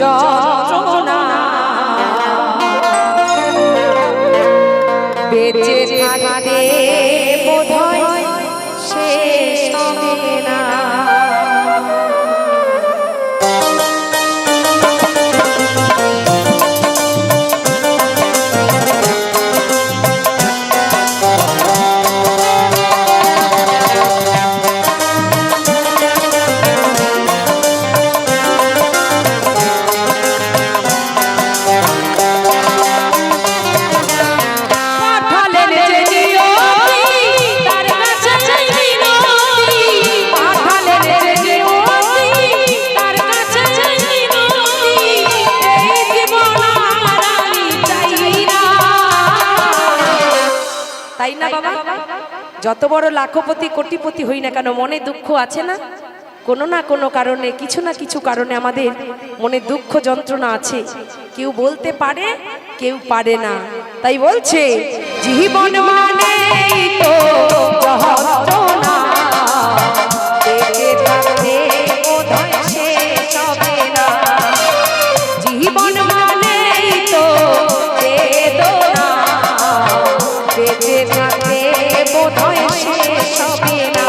যন্ত্রণা বেঁচে থাকতে বোধহয় শেষ হবে না। তাই না বাবা? যত বড় লাখপতি কোটিপতি হই না কেন, মনে দুঃখ আছে না? কোনো না কোনো কারণে, কিছু না কিছু কারণে আমাদের মনে দুঃখ যন্ত্রণা আছে। কেউ বলতে পারে, কেউ পারে না। তাই বলছে জীবন মানেই তো যন্ত্রণা, বেঁচে থাকতে বোধহয় শেষ হবে না। জীবন মানেই তো বেদনা, বেঁচে থাকতে বোধহয় শেষ হবে না।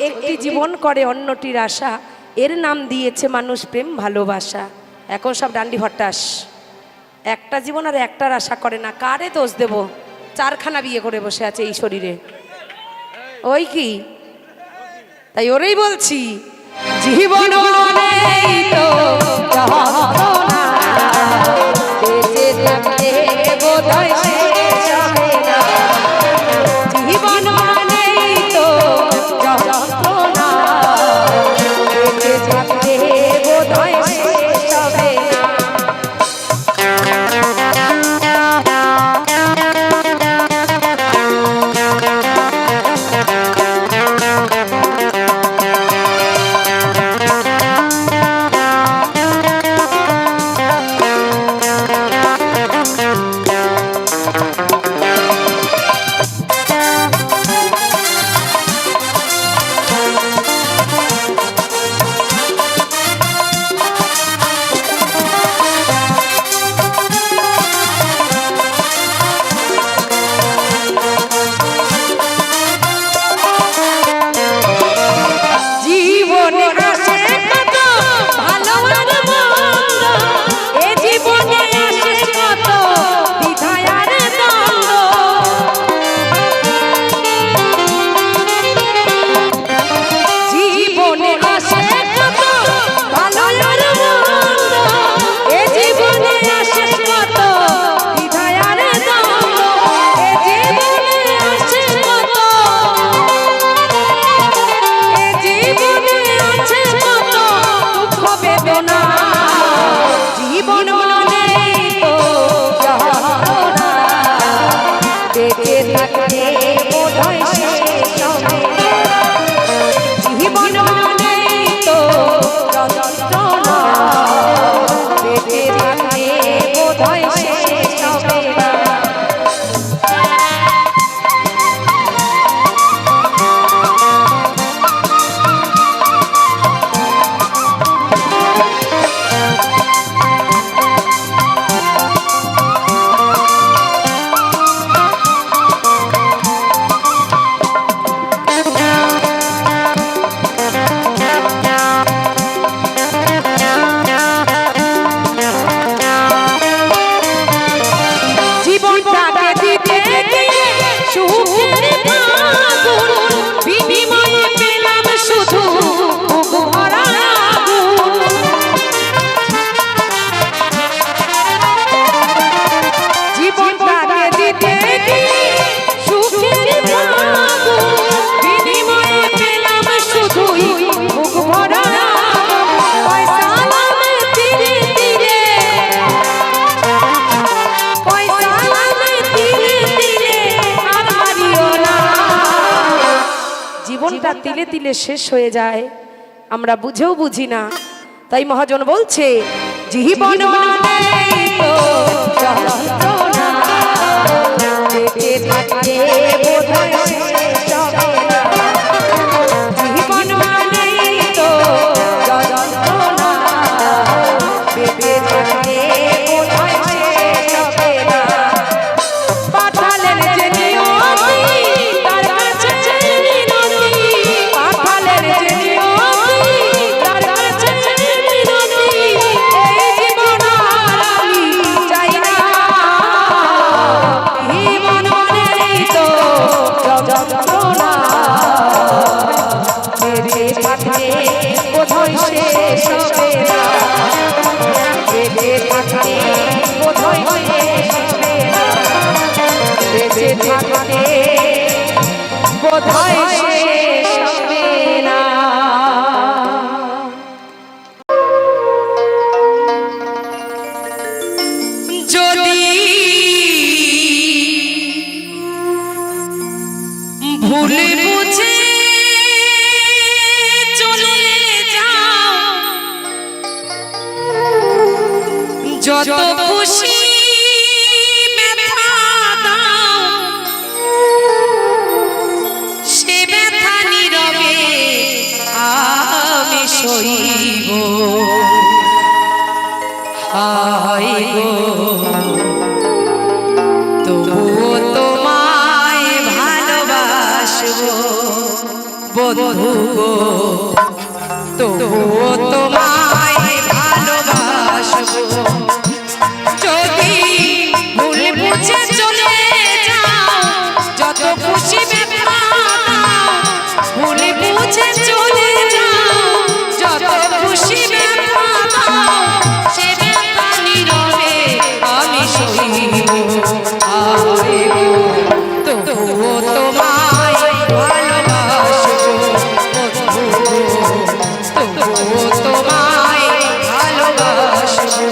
একটি জীবন করে অন্যটির আশা, এর নাম দিয়েছে মানুষ প্রেম ভালোবাসা। এখন সব ডান্ডি ভট্টাস, একটা জীবন আর একটার আশা করে না। কারে দোষ দেব? চারখানা বিয়ে করে বসে আছে এই শরীরে, ওই কি? তাই ওরেই বলছি জীবন মানেই তো যন্ত্রণা, বেঁচে থাকতে বোধহয় শেষ হবে না। জীবন মানেই তো যন্ত্রণা, বেঁচে থাকতে বোধহয় শেষ হবে না। তিলে তিলে শেষ হয়ে যায়, আমরা বুঝেও বুঝি না। তাই মহাজন বলছে জীবন মানেই তো যন্ত্রণা, বেঁচে থাকতে বোধহয় শেষ হবে না। জীবন মানেই তো যন্ত্রণা, বেঁচে থাকতে বোধহয় শেষ হবে না। পাঠালেন যে নিয়তি তার কাছে মিনতি, পাঠালেন যে নিয়তি তার কাছে মিনতি, এই জীবন আর আমি চাই না। জীবন মানেই তো যন্ত্রণা, বেঁচে থাকতে বোধহয় শেষ হবে না। বেঁচে থাকতে বোধহয় শেষ হবে না। বেঁচে থাকতে বোধহয় শেষ হবে না। যদি ভুলে বুঝে চলে যাও, যত খুশি ব্যথা দাও, সে ব্যথা নীরবে আমি সইব। হায় গো তবুও তোমায় ভালোবাসবো বন্ধু গো, তবুও তোমায় ভালোবাসবো। যদি ভুল বুঝে চলে যাও, যত খুশি ব্যথা দাও, ভুল বুঝে চলে যাও, যত খুশি ব্যথা দাও, সে ব্যথা নীরবে আমি সইব। আরে গো তবুও তোমায় ভালোবাসবো বন্ধু গো, তবুও তোমায় ভালোবাসবো।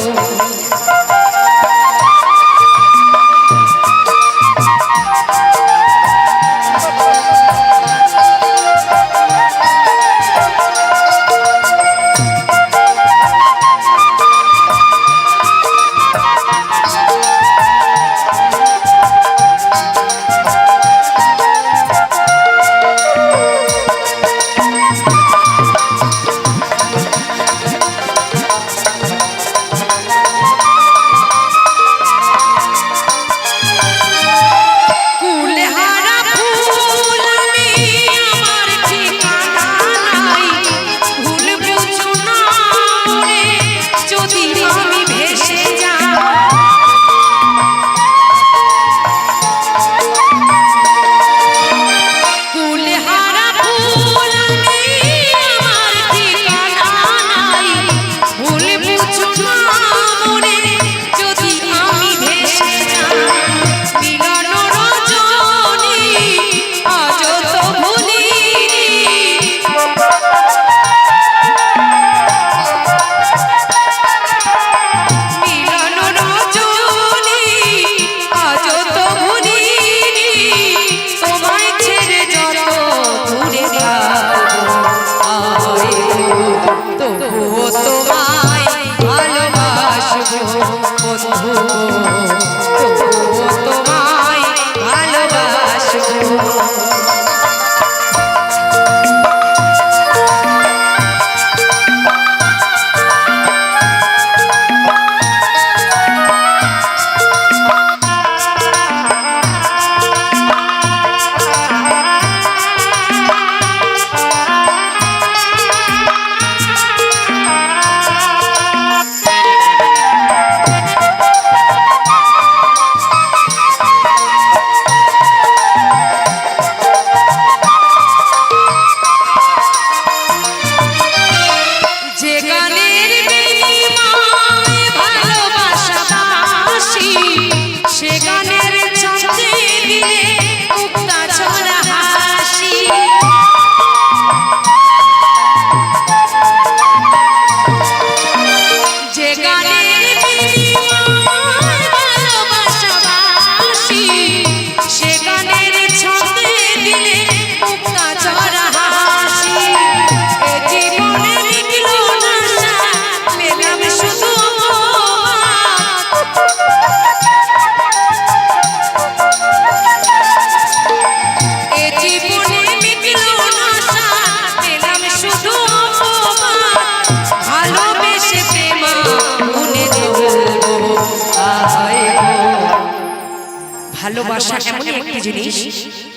ভালোবাসা এমনই একটি জিনিস,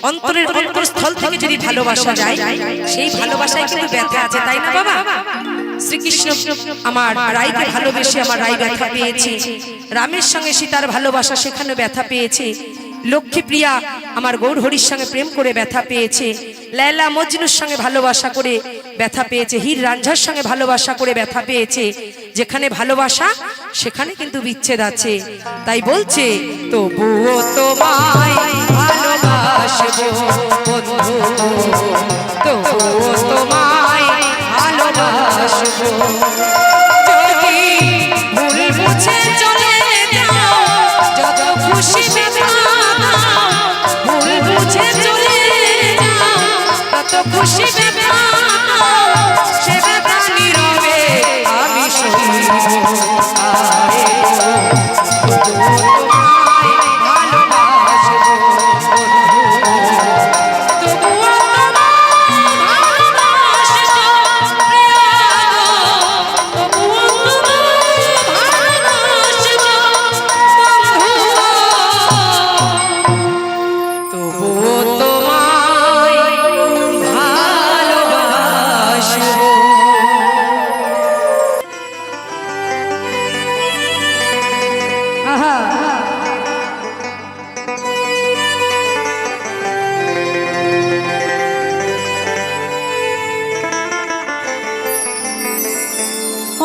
অন্তরের অন্তরস্থল থেকে যদি ভালোবাসা যায়, সেই ভালোবাসায় কিন্তু ব্যথা আছে, তাই না বাবা? শ্রীকৃষ্ণ আমার রাইকে ভালোবেসে আমার রাই ব্যথা পেয়েছে, রামের সঙ্গে সীতার ভালোবাসা সেখানে ব্যথা পেয়েছে, লক্ষ্মীপ্রিয়া আমার গৌর হরির সঙ্গে প্রেম করে ব্যথা পেয়েছে, লায়লা মজনুর সঙ্গে ভালোবাসা করে ব্যথা পেয়েছে, হীর রাঞ্ঝার সঙ্গে ভালোবাসা করে ব্যথা পেয়েছে। যেখানে ভালোবাসা সেখানে কিন্তু বিচ্ছেদ আছে। তাই বলছে তবুও তোমায় ভালোবাসবো বন্ধু, তবুও তোমায় ভালোবাসবো। যদি ভুল বুঝে চলে যাও, যত খুশি ব্যথা দাও, ভুল বুঝে চলে যাও, তত খুশি ব্যথা দাও, সে ব্যথা নীরবে আমি সইব। আরে তোমায় ভালোবাসবো বন্ধু, তবুও তোমায় ভালোবাসবো প্রিয়া গো, তবুও তোমায় ভালোবাসবো বন্ধু, তবুও তোমায় ভালোবাসবো। আহা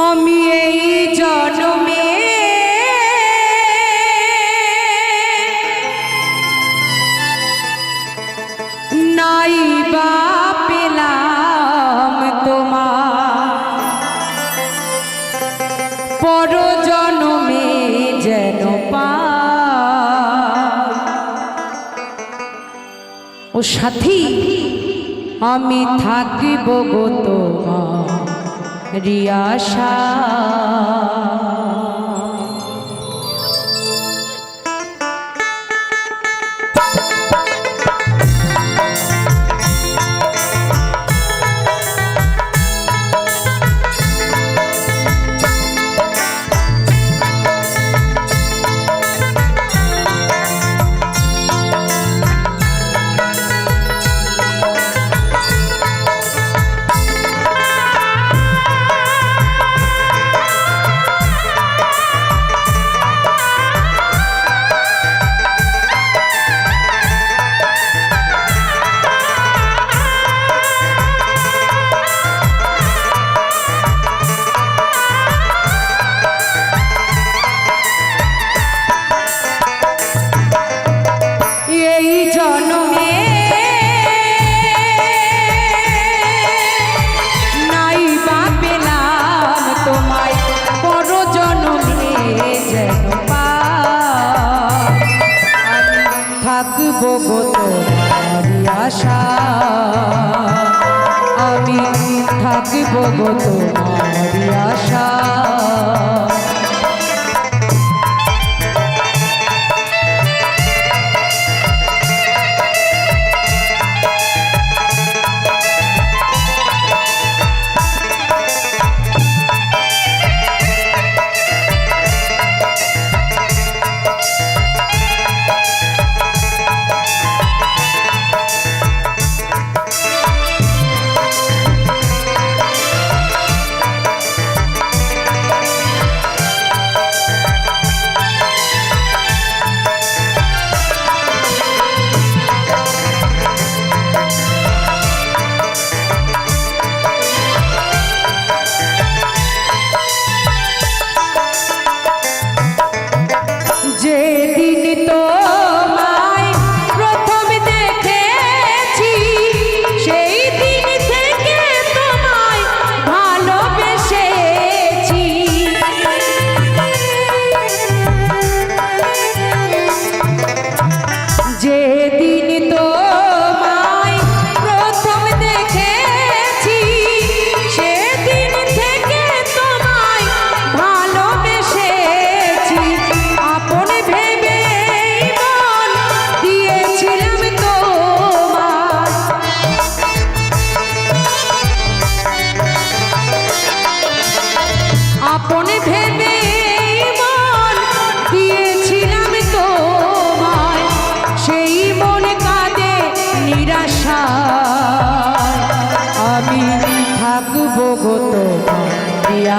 আমি এই জন্মে নাই বা পেলাম তোমার, পর জন্মে যেন পাই। ও সাথী আমি থাকিব গো তোমার রিয়াশা। থাকবো গো তোমারি আশা, আমি থাকবো গো তোমারি আশা।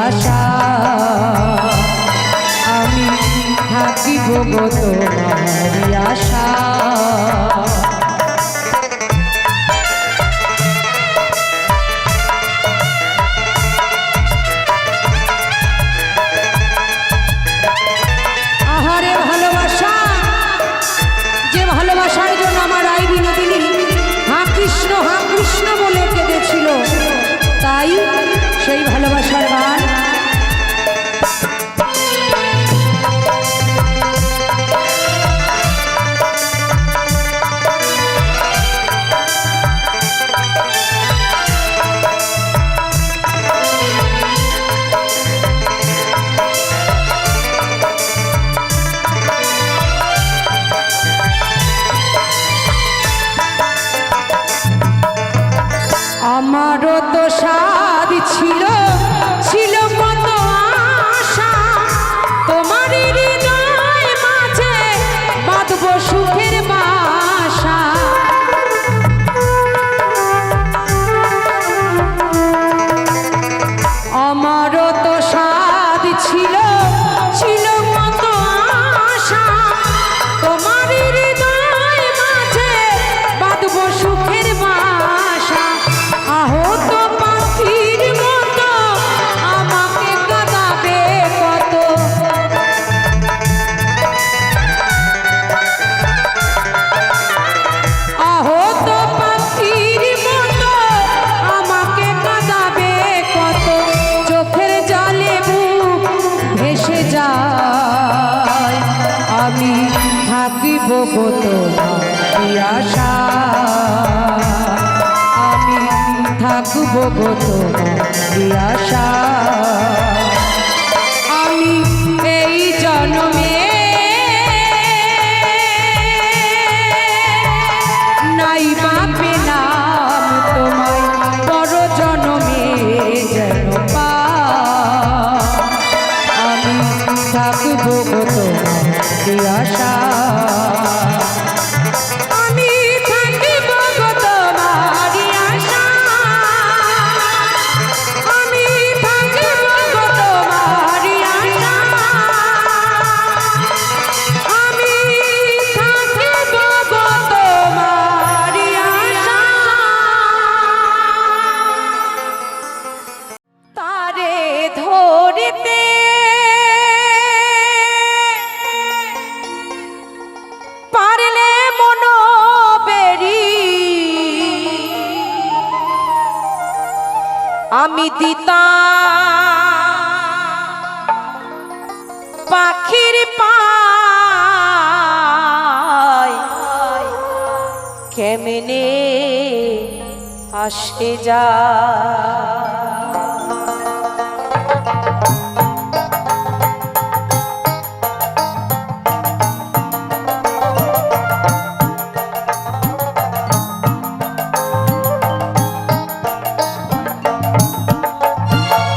আশা আমি থাকিব গো তোমারি আশা। আহারে ভালোবাসা, যে ভালোবাসার জন্য আমার আই বিনোদিনী হা কৃষ্ণ বলে কেঁদেছিল, তাই সেই ভালোবাসার গান। আমারও তো স্বাদ ছিল কত আশা, তোমার হৃদয় মাঝে বাঁধব সুখের বাসা। আমারও তো স্বাদ ছিল কত আশা, তোমার হৃদয় মাঝে বাঁধব সুখের বাসা। আহত পাখির মতো আমাকে কাঁদাবে কত, আহত পাখির মতো আমাকে কাঁদাবে কত। চোখের জলে বুক ভেসে যায়, আমি থাকিব গো তোমারি আশা, আমি থাকব গো তোমারি আশা। আমি এই জন্মে নাই বা পেলাম তোমায়, বড় জন্মে যেন পাই। আমি থাকব গো তোমারি আশা, আমি থাকিব গো তোমারি আশা, আমি থাকিব গো তোমারি আশা, আমি থাকিব গো তোমারি আশা। তারে ধরিতে পারলে মন বেরি, আমি দিতাম পাখির পায়, কেমনে আসে যা।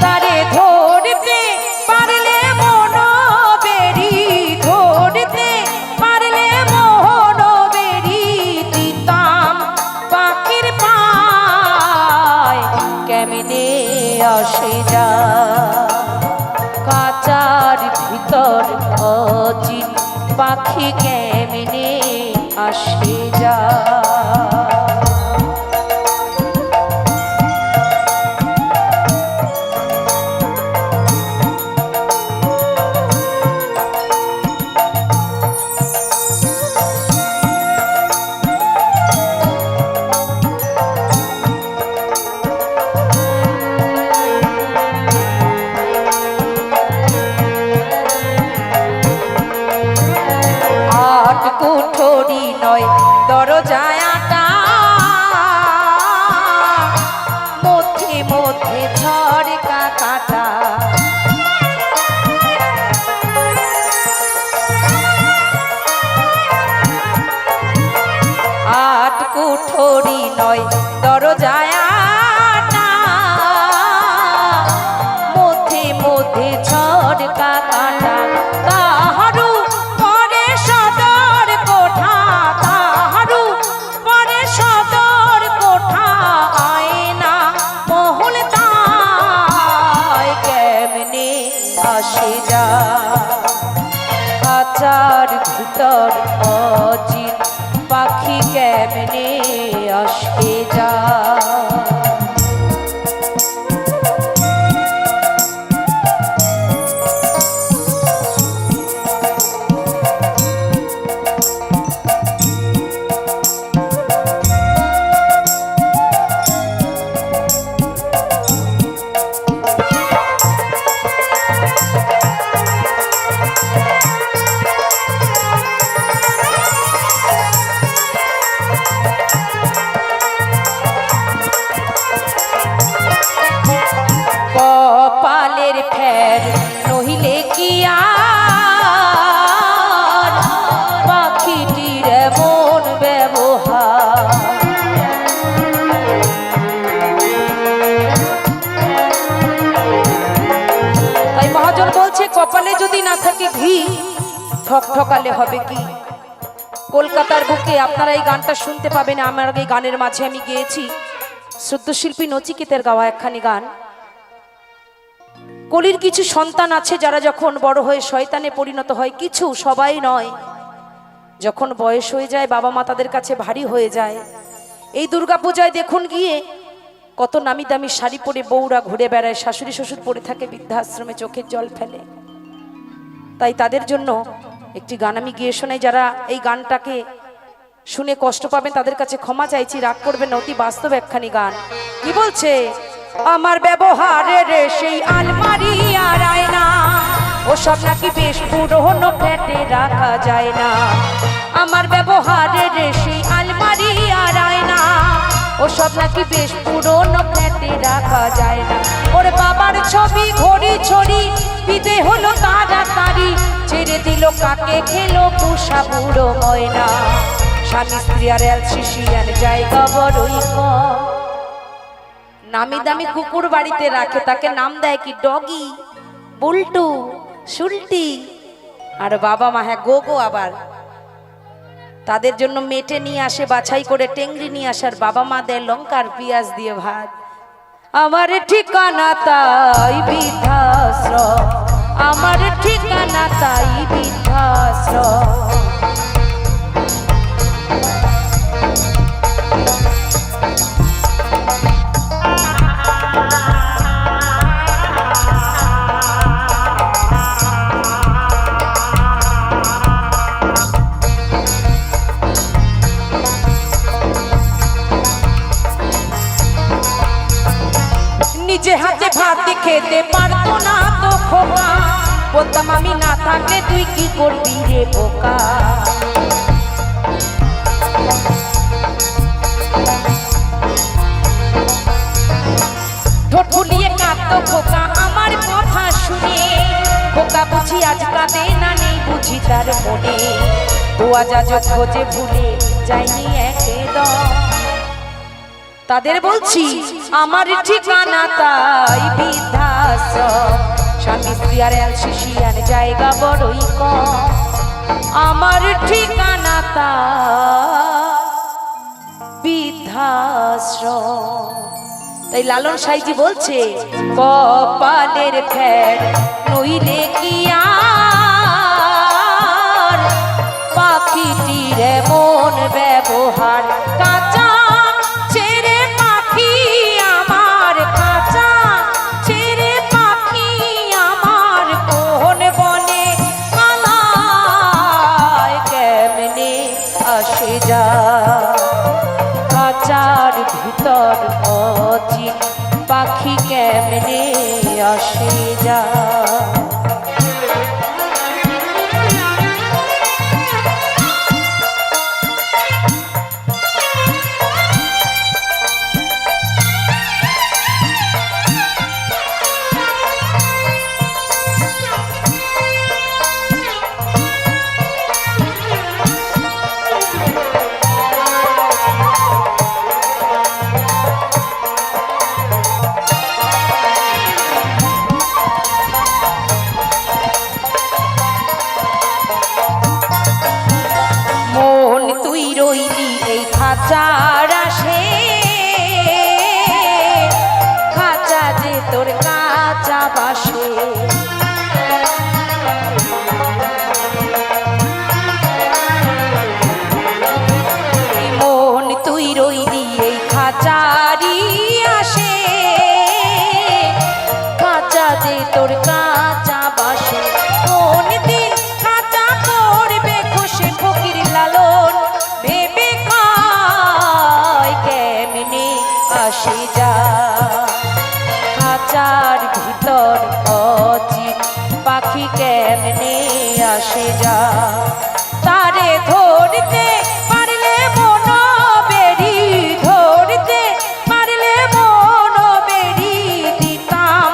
তারে ধরতে পারলে মন বেরি, ধরতে পারলে মন বেরি, দিতাম পাখির পায়, কেমনে আসে যা। কাচার ভিতর অচিন পাখি কেমনে আসে যা। কুঠরি নয় দরজায় আটা, মধ্যে মধ্যে ঝড়কা কাটা। আট কুঠরি নয় দরজায় আটা, মধ্যে মধ্যে ঝড়কা কাটা। তাহারু পরে সদর কোঠা, তাহারু পরে সদর কোঠা, আয়না মহল তাই কেমনে আসে যা খাঁচার ভিতর অচিন পাখি কেমনে আসে যা কপালের ফের নহিলে কি আর পাখিটির মন ব্যবহার তাই মহাজন বলছে কপালে যদি না থাকে ঘি ঠকঠকালে হবে কি। কলকাতার বুকে আপনারা এই গানটা শুনতে পাবেন। আমার এই গানের মাঝে আমি গেয়েছি শ্রদ্ধশিল্পী নচিকেতের গাওয়া একখানি গান। কলির কিছু সন্তান আছে যারা যখন বড় হয়ে শয়তানে পরিণত হয়, কিছু সবাই নয়, যখন বয়স হয়ে যায় বাবা মা তাদের কাছে ভারী হয়ে যায়। এই দুর্গাপূজায় দেখুন গিয়ে কত নামি দামি শাড়ি পরে বউরা ঘুরে বেড়ায়, শাশুড়ি শ্বশুর পড়ে থাকে বৃদ্ধাশ্রমে, চোখের জল ফেলে। তাই তাদের জন্য একটি গান আমি গিয়ে শোনাই। যারা এই গানটাকে শুনে কষ্ট পাবেন তাদের কাছে ক্ষমা চাইছি, রাগ করবেন না, অতি বাস্তব একখানি গান। কি বলছে? আমার ব্যবহারের সেই আলমারি আর আয়না ওসব নাকি বেশ পুরনো ফ্ল্যাটে রাখা যায় না। আমার ব্যবহারের সেই আলমারি আর আয়না ওসব নাকি বেশ পুরনো ফ্ল্যাটে রাখা যায় না। ওর বাবার ছবি ঘড়ি ছড়ি বিদে হলো তাড়াতাড়ি, ছেড়ে দিল কাকে খেলো পোষা বুড়ো ময়না। স্বামী স্ত্রী আর এলসিসিয়ান জায়গা বড়ই কম। নামি দামি কুকুর বাড়িতে রাখে, তাকে নাম দেয় কি ডগি, বুলটু, সুলটি। আর বাবা মা হ্যাঁ গোগো, আবার তাদের জন্য মেটে নিয়ে আসে বাছাই করে, টেংরি নিয়ে আসার বাবা মা দেয় লঙ্কার পেঁয়াজ দিয়ে ভাত। আমার ঠিকানা তাই বৃদ্ধাশ্রম, আমার ঠিকানা তাই বৃদ্ধাশ্রম। নিজে হাতে ভাত খেতে পারতো না তো খোকা, বলতাম আমি না থাকলে তুই কি করবি রে বোকা। ঠোঁট ফুলিয়ে কাঁদতো খোকা আমার কথা শুনে, খোকা বুঝি আজ কাঁদে না, নেই বুঝি তার মনে। দোয়া যা খোঁজে ভুলে যায়নি একদম। তাদের বলছি আমার ঠিকানা তাই বৃদ্ধাশ্রম, স্বামী স্ত্রী আর এলসিসিয়ান জায়গা বড়ই কম। আমার ঠিকানা তাই বৃদ্ধাশ্রম। তাই লালন সাইজি বলছে কপালের ফের নইলে কি আর পাখিটির মন ব্যবহার। কাঁচা ছেড়ে পাখি আমার, কাঁচা ছেড়ে পাখি আমার কোন বনে পালায় কেমনে আসে যা। খাঁচার ভিতর অচিন পাখি কেমনে আসে যা। অচিন পাখি কেমনে আসে যা তারে ধরতে পারলে মন বেরি ধরতে পারলে মন বেরি দিতাম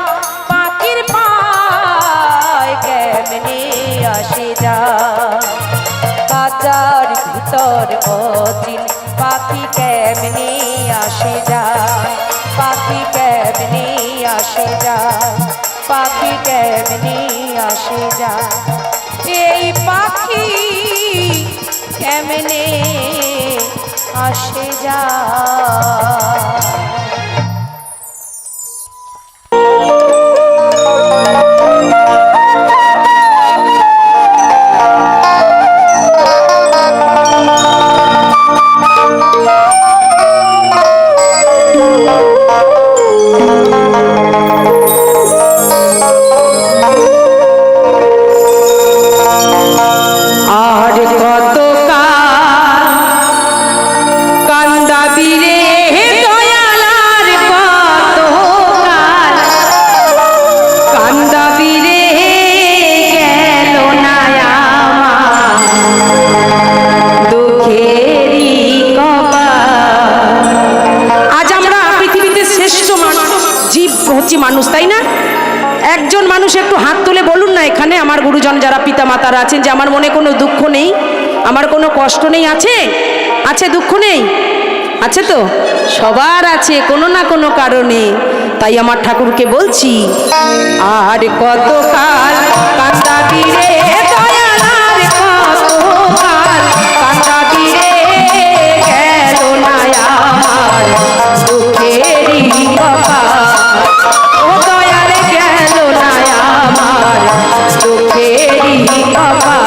পাখির পায় কেমনে আসে যা কাচার ভিতর অচিন পাখি কেমনে আসে যায় পাখি কেমনে আসে যায় পাখি কেমনে আসে যায় এই পাখি কেমনে আসে যায় মানুষ, তাই না? একজন মানুষ একটু হাত তুলে বলুন না এখানে আমার গুরুজন যারা পিতা মাতারা আছেন যে আমার মনে কোনো দুঃখ নেই, আমার কোনো কষ্ট নেই। আছে? আছে? দুঃখ নেই? আছে তো? সবার আছে কোনো না কোনো কারণে। তাই আমার ঠাকুরকে বলছি, আর কতকাল কাঁদাবি রে দয়াল, আর কতকাল কাঁদাবি রে, গেল না আমার দুঃখেরই কপাল। ও দয়াল গেল না আমার দুঃখেরই কপাল।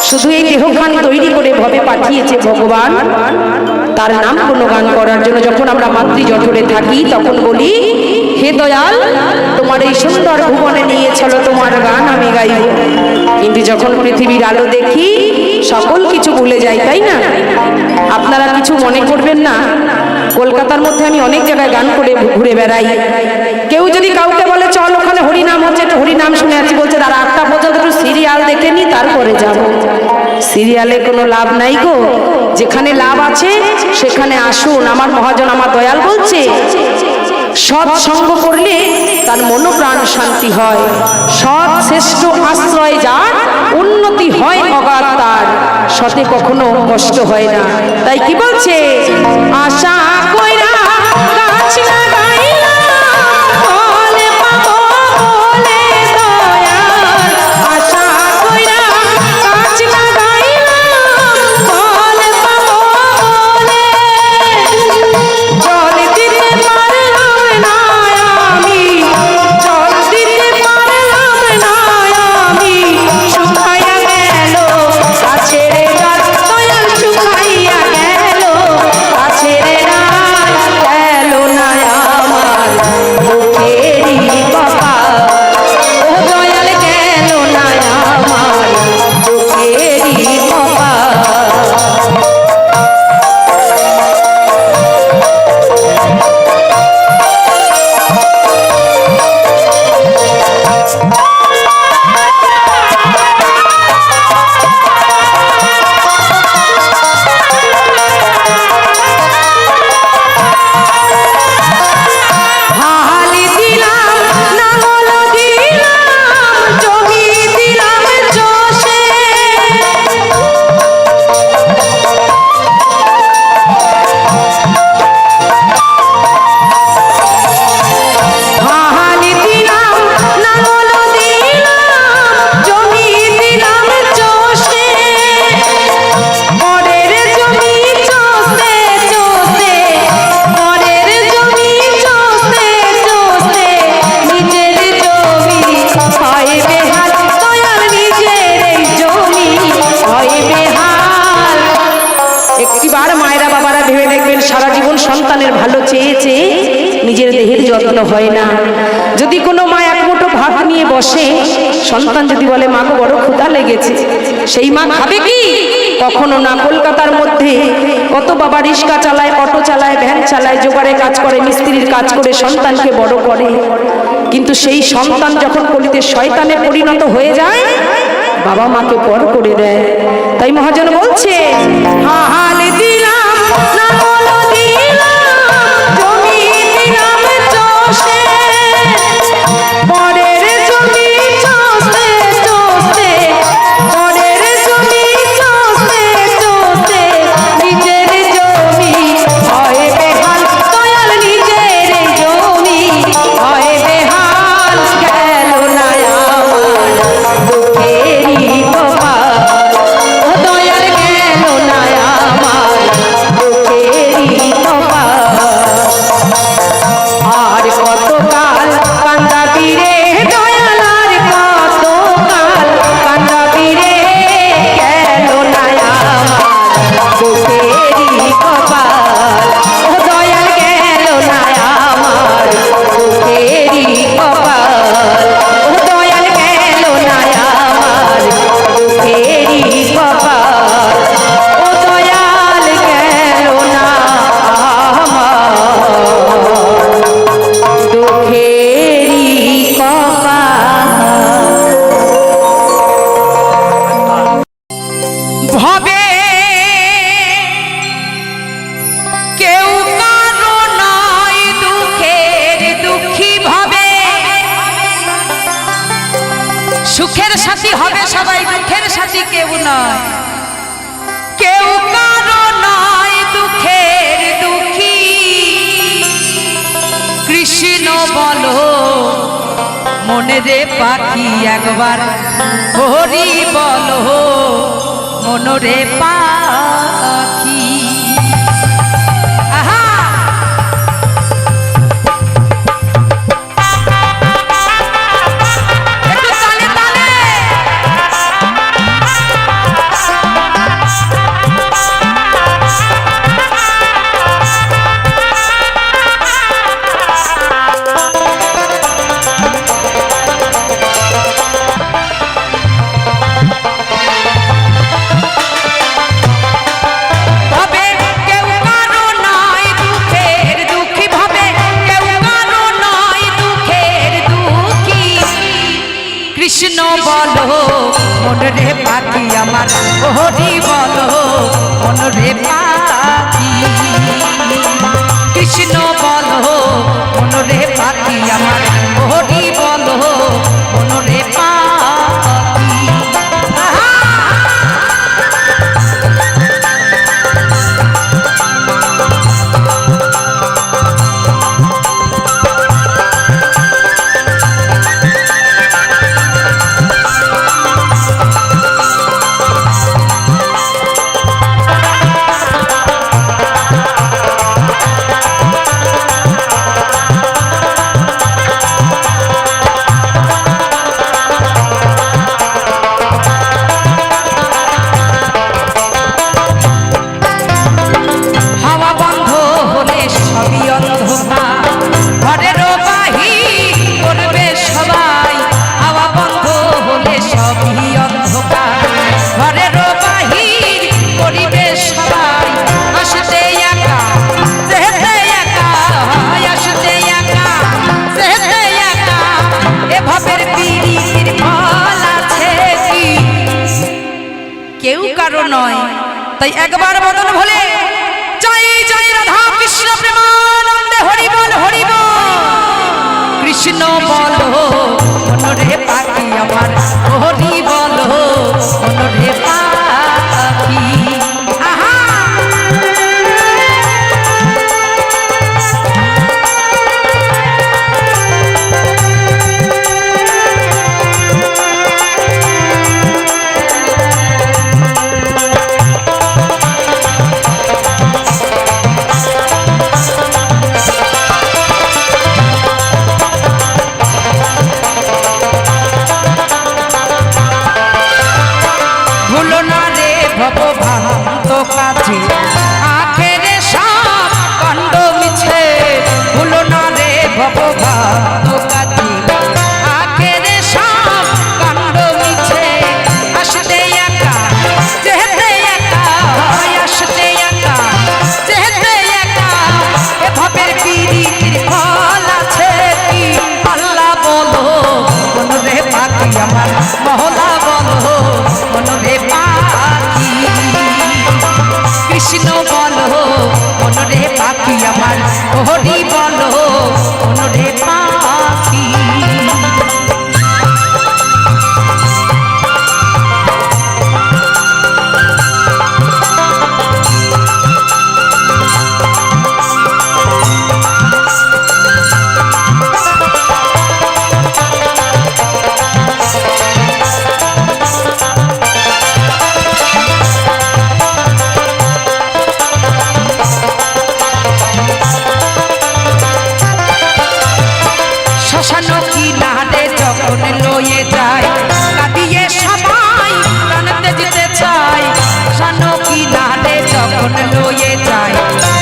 শুধু এই দেহখান তৈরি করে ভবে পাঠিয়েছে ভগবান তার নাম গুণগান করার জন্য। যখন আমরা মাতৃ জঠরে থাকি তখন বলি, হে দয়াল তোমার এই সুন্দর ভুবনে নিয়ে চলো, তোমার গান আমি গাইব। কিন্তু যখন পৃথিবীর আলো দেখি সকল কিছু ভুলে যাই, তাই না? আপনারা কিছু মনে করবেন না, কলকাতার মধ্যে আমি অনেক জায়গায় গান করে ঘুরে বেড়াই। কেউ যদি কাউকে বলে চল ওখানে হরিনাম হচ্ছে, একটু হরিনাম শুনে আছি, বলছে তারা 8টা পর্যন্ত একটু সিরিয়াল দেখে নি তারপরে যাব। সিরিয়ালে কোনো লাভ নাই গো, যেখানে লাভ আছে সেখানে আসুন। আমার মহাজন আমার দয়াল বলছে, সৎ সঙ্গ করলে তার মনোপ্রাণ শান্তি হয়, সৎ শ্রেষ্ঠ আশ্রয় যার উন্নতি হয় অগাধ তার, সতে কখনো কষ্ট হয় না। তাই কি বলছে, আশা কইরা গাছ লাগাইলাম ফল পাবো বলে দয়াল, সারা জীবন সন্তানের ভালো চেয়ে চেয়ে নিজের দেহের যত্ন হয় না। যদি কোনো মা এক মুঠো ভাত নিয়ে বসে, সন্তান যদি বলে মা গো বড় ক্ষুধা লেগেছে, সেই মা খাবে কি? কখনো না। কলকাতার মধ্যে কত বাবা রিক্সা চালায়, অটো চালায়, ভ্যান চালায়, জোগাড়ে কাজ করে, মিস্ত্রির কাজ করে সন্তানকে বড় করে, কিন্তু সেই সন্তান যখন কলিতে শয়তানে পরিণত হয়ে যায়, বাবা মাকে পর করে দেয়। তাই মহাজন বলছে, হাল দিলাম লাঙল দিলাম জমি দিলাম চষে, পরের জমি চষে চষে, পরের জমি চষে চষে, নিজের জমি হয় বেহাল, দয়াল নিজের জমি হয় বেহাল, গেল না আমার দুঃখেরই কপাল, ও দয়াল গেল না আমার দুঃখেরই কপাল। আর কতকাল কান্দাবি রে দয়াল, আর কতকাল কান্দাবি রে, গেল না আমার দুঃখেরই কপাল, ও দয়াল গেল না আমার দুঃখেরই কপাল, ও দয়াল গেল না আমার দুঃখেরই কপাল, ও দয়াল গেল না আমার দুঃখেরই কপাল। ভবে কেউ কারো নয় দুঃখের দুঃখী ভবে, সুখের সাথী হবে সবাই, দুঃখের সাথী কেউ নয়, কেউ কারো নয় দুঃখের দুঃখী, কৃষ্ণ বলো মনে রে পাখি একবার, হরি বলো মনরে পাখি। আহা একটু তালে তালে। ভবে কেউ কারো নয় দুঃখের দুঃখী, ভবে কেউ কারো নয় দুঃখের দুঃখী, কৃষ্ণ বলো মনরে পাখি আমার, হরি বলো মনরে পাখি, কৃষ্ণ বলো মনরে পাখি আমার, হরি বলো মনরে পাখি। আহা হাওয়া বন্ধ হলে সবই অন্ধকার, ঘরেরও বাহির করবে সবাই, হাওয়া বন্ধ হলে সবই অন্ধকার, ঘরেরও বাহির করিবে সবাই, আসতে একা যেতে একা, আসতে একা যেতে একা, এভাবের পিরিতির ফল আছে কি? কেউ কারো নয়। তাই একবার বদন ভোলে জয় জয় রাধা কৃষ্ণ প্রেমানন্দে, হরি বল হরি বল, কৃষ্ণ বলো মনরে পাখি আমার, হরি বলো মনরে পাখি। আহা ভুলো না রে ভবভ্রান্ত কাজে, আখেরে সব মনরে পাখি কৃষ্ণ বলো মনরে পাখি আমার হরি বলো মনরে পাখি শ্মশান কিনারে যখন লয়ে যায় কাঁদিয়ে সবাই প্রাণতে যেতে চায় শ্মশান কিনারে যখন লয়ে যায়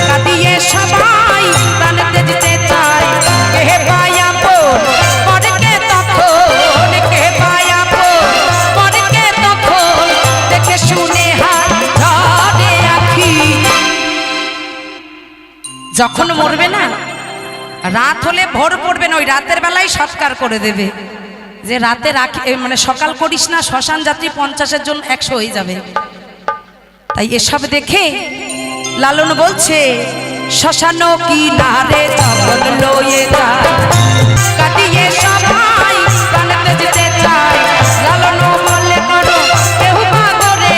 কাঁদিয়ে সবাই প্রাণতে যেতে চায় কে পায়াবো পরকে তখন কে পায়াবো পরকে তখন দেখে শুনে হাত ধরে আখি যখন মরবে না রাত হলে ভোর পড়বে না ওই রাতের বেলায় সৎকার করে দেবে যে রাতে রাখি মানে সকাল করিস না শ্মশান যাত্রী 50-এর জন 100 হয়ে যাবে তাই এসব দেখে লালন বলছে শ্মশান কিনারে যখন লয়ে যায় কাটিয়ে সবাই প্রাণতে যেতে চায় লালন বলে করো কেউ পাগরে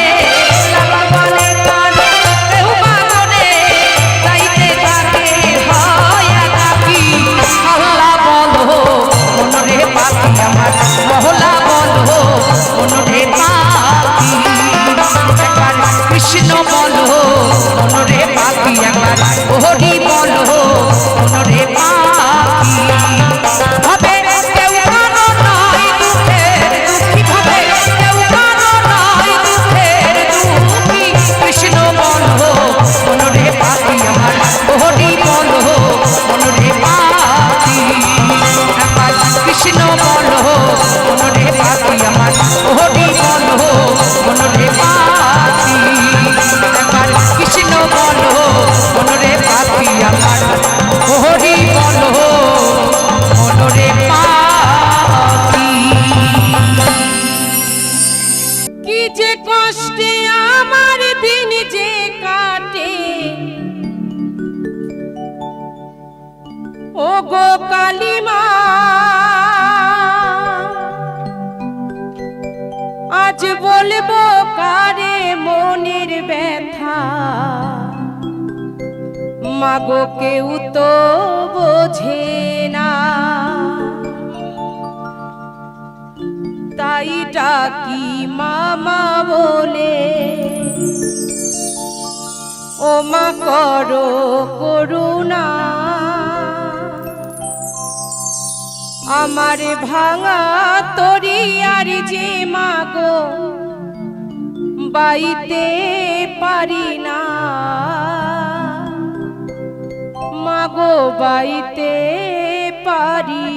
লালন বলে করো কেউ পাগরে যাইতে থাকে হয় একাকী আল্লাহ বলো মনরে পাখি আমার মহলা বলো মনরে পাখি একবার কৃষ্ণ বলো মনরে পাখি একবার হরি বলো মনরে পাখি হবে কেউ কারো নয় দুঃখের দুঃখী হবে কেউ কারো নয় দুঃখের দুঃখী কৃষ্ণ বলো মনরে পাখি আমার হরি বলো মনরে পাখি একবার কৃষ্ণ বলো মনরে পাখি আমার হরি বলো মনরে পাখি একবার কৃষ্ণ বলো মনরে পাখি আমার হরি বলো মনরে পাখি কি যে কষ্টে আমার দিন যে কাটে ও গো কালিমা আজ বলবো কারে মনের ব্যথা মাগো কেউ তো বোঝে না তাই ডাকি মামা বলে ও মা করো করুণা আমার ভাঙা তরি আর যে মাগো বাইতে পারি না মাগো বাইতে পারি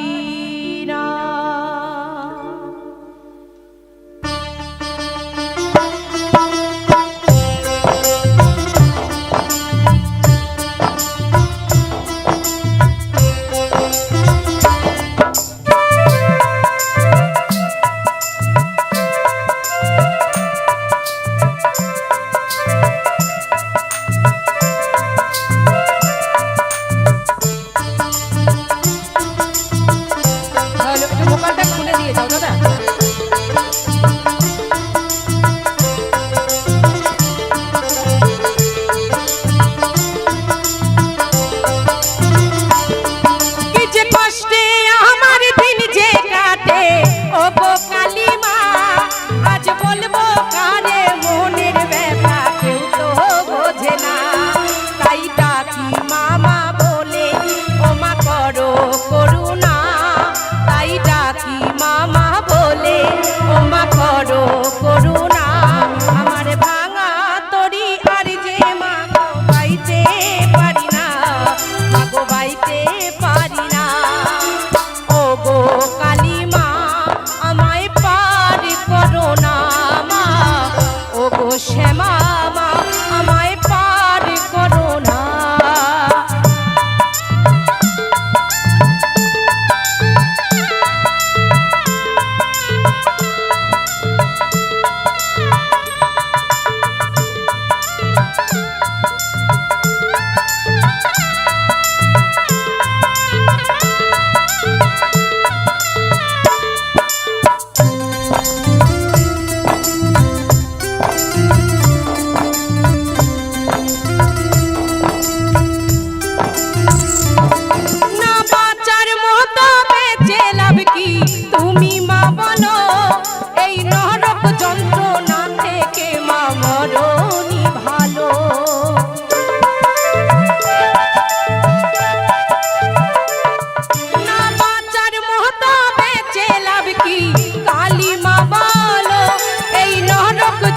না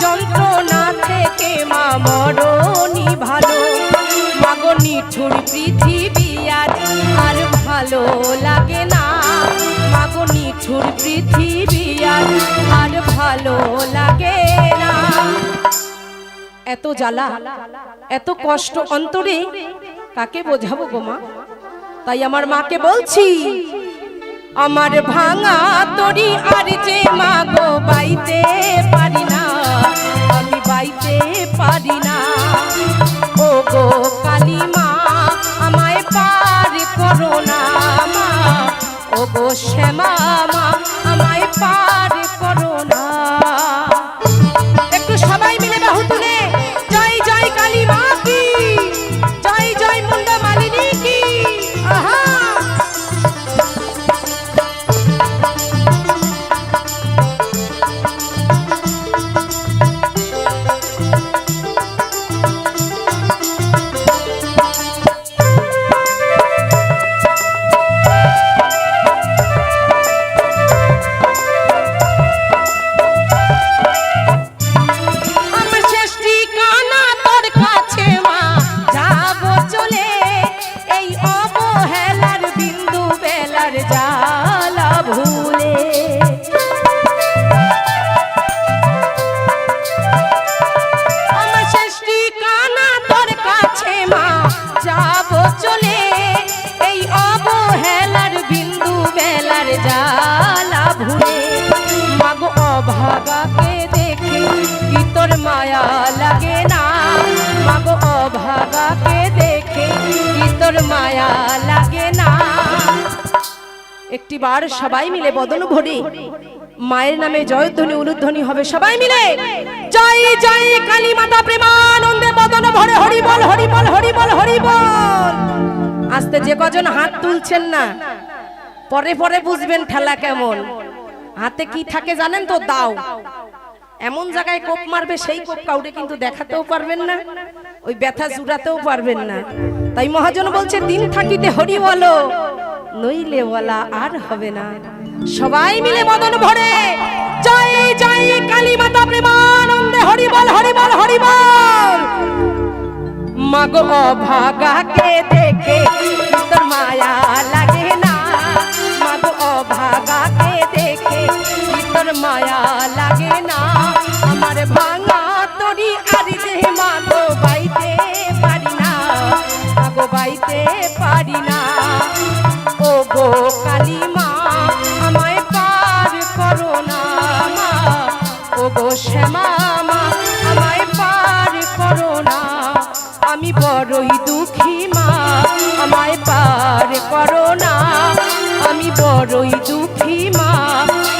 যন্ত্রণা থেকে মা মরণই ভালো। মাগো নিঠুর পৃথিবী আর ভালো লাগে না। মাগো নিঠুর পৃথিবী আর ভালো লাগে না। এত জ্বালা এত কষ্ট অন্তরে কাকে বোঝাবো গো মা? তাই আমার মাকে বলছি, আমার ভাঙা তরি আর যে মা গো বাইতে পারি না, আমি বাইতে পারি না। ও গো কালী মা আমায় পার করো না মা, ও গো শ্যামা মা আমায় পার করো না। একটু সবাই মিলে বাহু তুলে জয় জয় কালী মা কি, জয় জয় মুন্ডা মালিনী কি। আহা জ্বালা ভুলে। মাগো অভাগাকে দেখে কি তোর মায়া লাগে না, মাগো অভাগাকে দেখে কি তোর মায়া লাগে না। একটিবার সবাই মিলে বদন ভরে মায়ের নামে জয়ধ্বনি উলুধ্বনি হবে। সবাই মিলে জয় জয় কালী মাতা প্রেমানন্দে বদন ভরে হরি বল হরি বল হরি বল হরি বল। আস্তে যে কজন হাত তুলছেন না, পরে পরে বুঝবেন ঠেলা কেমন। হাতে কি থাকে জানেন তো? দাও। এমন জায়গায় কোপ মারবে সেই কোপ কাউরে কিন্তু দেখাতেও পারবেন না, ওই ব্যথা জুড়াতেও পারবেন না। তাই মহাজন বলছে দিন থাকিতে হরি বলো, নইলে বলা আর হবে না। সবাই মিলে মদন ভরে জয় জয় কালী মাতা প্রেমানন্দে হরি বল হরি বল হরি বল। মাগো অভাগাকে দেখে তোর মায়া লাগে না, মাগো অভাগাকে দেখে তোর মায়া লাগে না। আমার ভাঙা তরি আর যে মাগো বাইতে পারি না, মাগো বাইতে পারি না। ও গো কালী মা আমায় পার করো না মা, ও গো শ্যামা মা আমায় পার করো না। আমি বড়ই দুঃখী মা আমায় পার করো না, আমি বড়ই দুঃখী মা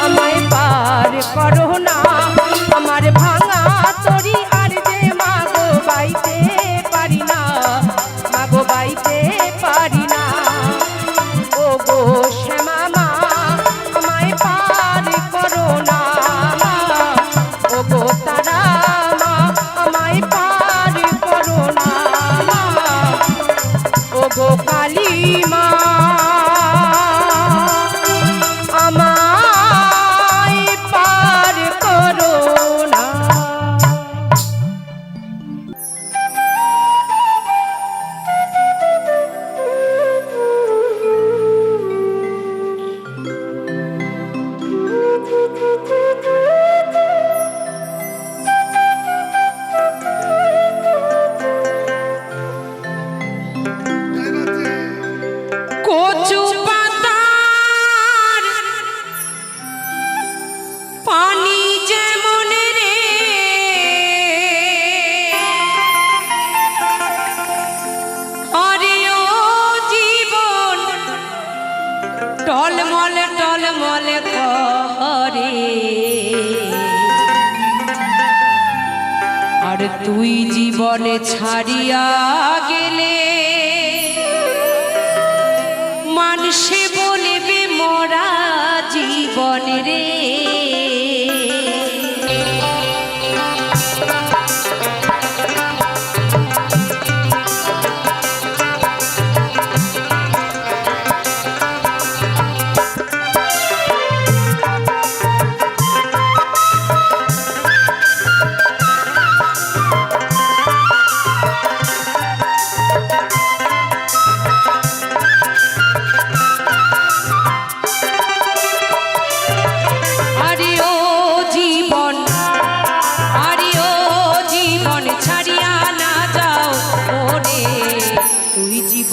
আমায় পার করো না। আমার ভাঙা তরি আর যে মাগো বাইতে পারি না, মাগো বাইতে পারি না। ও গো শ্যামা মা আমায় পার করো না মা, ও গো তারা মা আমায় পার করো না মা, ও গো কালী মা আমায় পার করো না। কচু পাতার পানি যেমন রে, আরে ও জীবন টলমল টলমল করে। আর তুই জীবনে ছাড়িয়া গেলে মানুষে বলবে মোরা জীবন রে।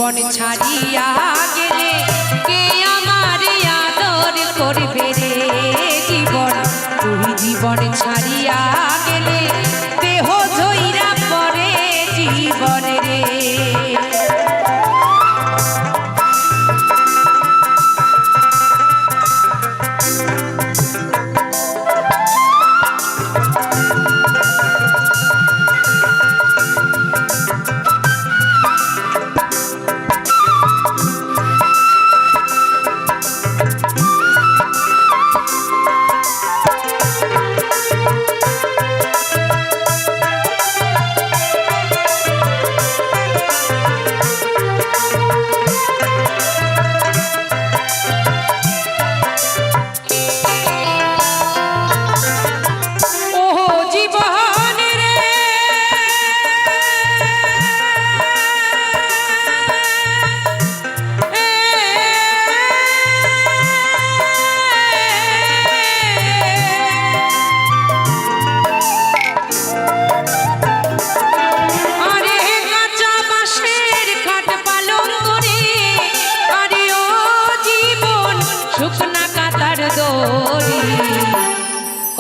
জীবন ছাড়িয়া গেলে কে আমার আদর করবে রে জীবন, তুই জীবন ছাড়িয়া গেলে দেহ ঝইরা পড়ে জীবন রে।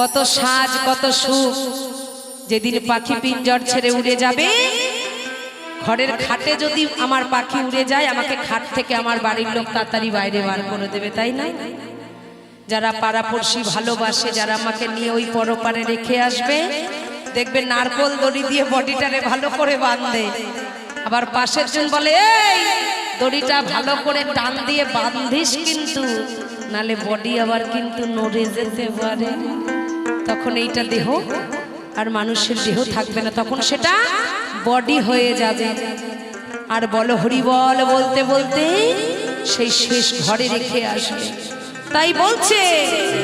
কত সাজ কত সুখ, যেদিন পাখি পিঞ্জর ছেড়ে উড়ে যাবে, ঘরের খাটে যদি আমার পাখি উড়ে যায়, আমাকে খাট থেকে আমার বাড়ির লোক তাড়াতাড়ি বাইরে বার করে দেবে, তাই না? যারা পাড়াপড়শি ভালোবাসে, যারা আমাকে নিয়ে ওই পরপারে রেখে আসবে, দেখবে নারকোল দড়ি দিয়ে বডিটারে ভালো করে বাঁধে। আবার পাশের জন বলে, এই দড়িটা ভালো করে টান দিয়ে বাঁধিস কিন্তু, নালে বডি আবার কিন্তু নড়ে যেতে পারে। তখন এইটা দেহ আর মানুষের দেহ থাকবে না, তখন সেটা বডি হয়ে যাবে। আর বলো হরিবল বলতে বলতে সেই শেষ ঘরে রেখে আসবে। তাই বলছে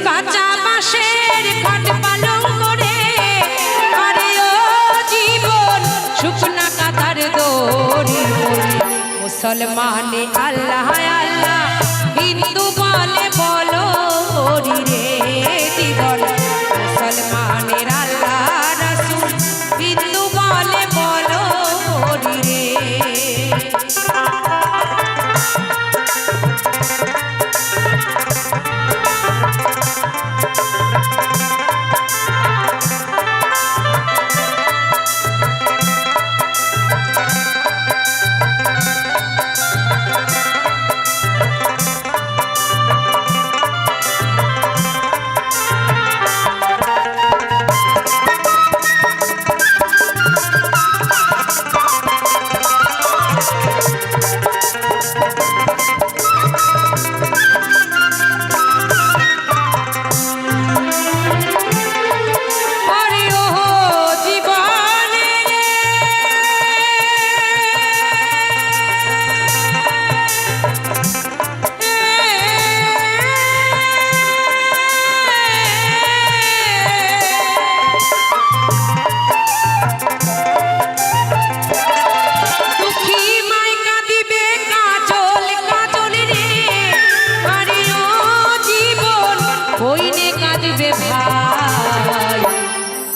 কাঁচা বাঁশের খাট পালং করে, আরে ও জীবন শুকনা কাঁথার দড়ি। মুসলমানে আল্লাহ আল্লাহ, হিন্দু বলে বলো হরি রে জীবন। মুসলমানের আল্লাহ রাসূল, হিন্দু বলে বলো হরি রে।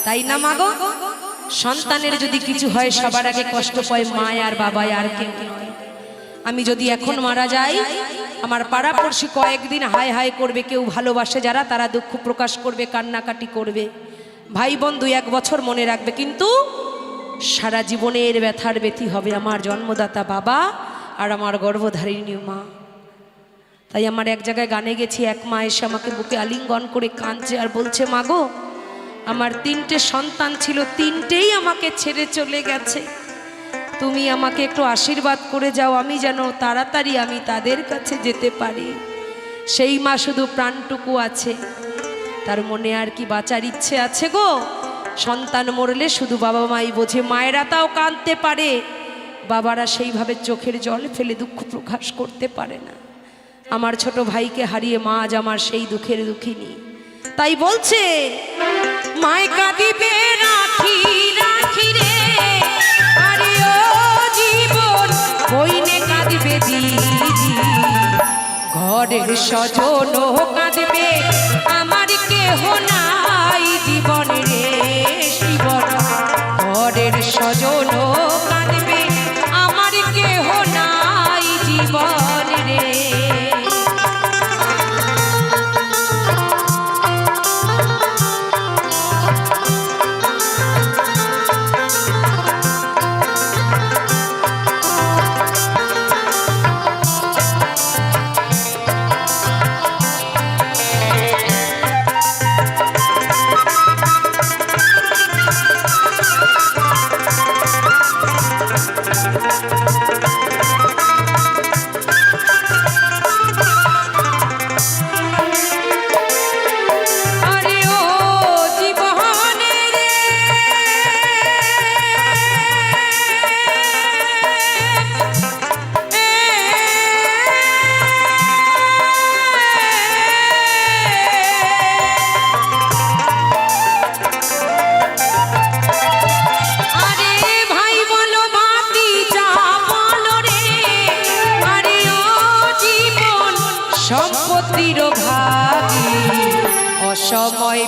তাই না মাগো? সন্তানের যদি কিছু হয় সবার আগে কষ্ট পায় মা আর বাবা, আর কেউ নয়। আমি যদি এখন মারা যাই, আমার পাড়াপড়শি কয়েকদিন হায় হায় করবে, কেউ ভালোবাসে যারা তারা দুঃখ প্রকাশ করবে, কান্নাকাটি করবে, ভাই বোন 2-1 বছর মনে রাখবে, কিন্তু সারা জীবনের ব্যথার ব্যথি হবে আমার জন্মদাতা বাবা আর আমার গর্ভধারিণী মা। তাই আমার এক জায়গায় গানে গেছি, এক মা এসে আমাকে বুকে আলিঙ্গন করে কাঁদছে আর বলছে, মাগো আমার 3টে সন্তান ছিল, 3টেই আমাকে ছেড়ে চলে গেছে, তুমি আমাকে একটু আশীর্বাদ করে যাও, আমি যেন তাড়াতাড়ি আমি তাদের কাছে যেতে পারি। সেই মা শুধু প্রাণটুকু আছে, তার মনে আর কি বাঁচার ইচ্ছে আছে গো? সন্তান মরলে শুধু বাবা মাই বোঝে, মায়েরা তাও কাঁদতে পারে, বাবারা সেইভাবে চোখের জল ফেলে দুঃখ প্রকাশ করতে পারে না। আমার ছোট ভাইকে হারিয়ে মা আজ আমার সেই দুঃখের দুঃখিনী। তাই বলছে মায় কাঁদিবে রাখি রাখি রে, আরে ও জীবন বইনে কাঁদিবে দিদি, ঘরের স্বজন কাঁদবে আমার কেহ নাই জীবন রে জীবন, ঘরের স্বজন কাঁদবে আমার কেহ নাই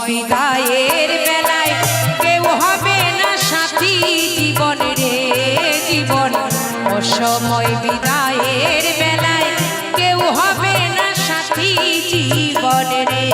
বিদায়ের বেলায় কেউ হবে না সাথী জীবন রে জীবন, অসময় বিদায়ের বেলায় কেউ হবে না সাথী জীবন রে।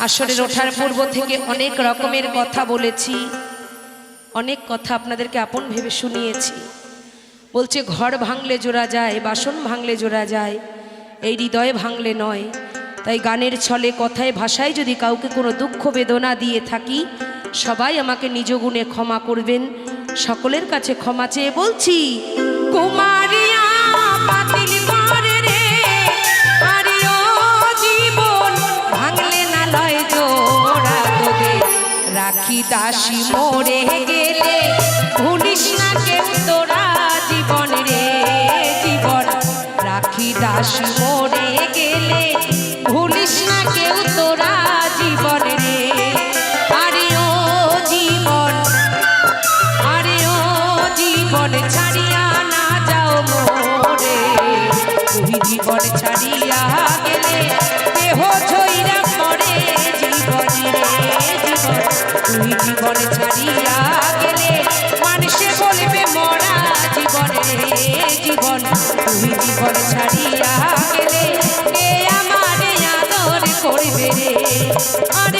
আসরের ওঠার পূর্ব থেকে অনেক রকমের কথা বলেছি, অনেক কথা আপনাদেরকে আপন ভেবে শুনিয়েছি। বলছে ঘর ভাঙলে জোড়া যায়, বাসন ভাঙলে জোড়া যায়, এই হৃদয় ভাঙলে নয়। তাই গানের ছলে কথায় ভাষায় যদি কাউকে কোনো দুঃখ বেদনা দিয়ে থাকি, সবাই আমাকে নিজ গুণে ক্ষমা করবেন। সকলের কাছে ক্ষমা চেয়ে বলছি, কুমারিয়া পাতিল করে রে, আরে ও জীবন ভাঙলে না লয় জোড়া, তোকে রাখি দাসী মরে গেলে ভুলিস না কেউ তোরা জীবন রে জীবন, রাখি দাসী মরে গেলে ভুলিস না কেউ তোরা জীবন রে। আরে ও জীবন, আরে ও জীবন ছাড়িয়া না যাও মোরে, তুই জীবন ছাড়িয়া গেলে দেহ ঝইরা পড়ে জীবন রে জীবন, তুই জীবন ছাড়িয়া গেলে মানুষে বলবে মরা জীবন রে জীবন, তুই জীবন ছাড়িয়া গেলে কে আমারে আদর করবে রে। আরে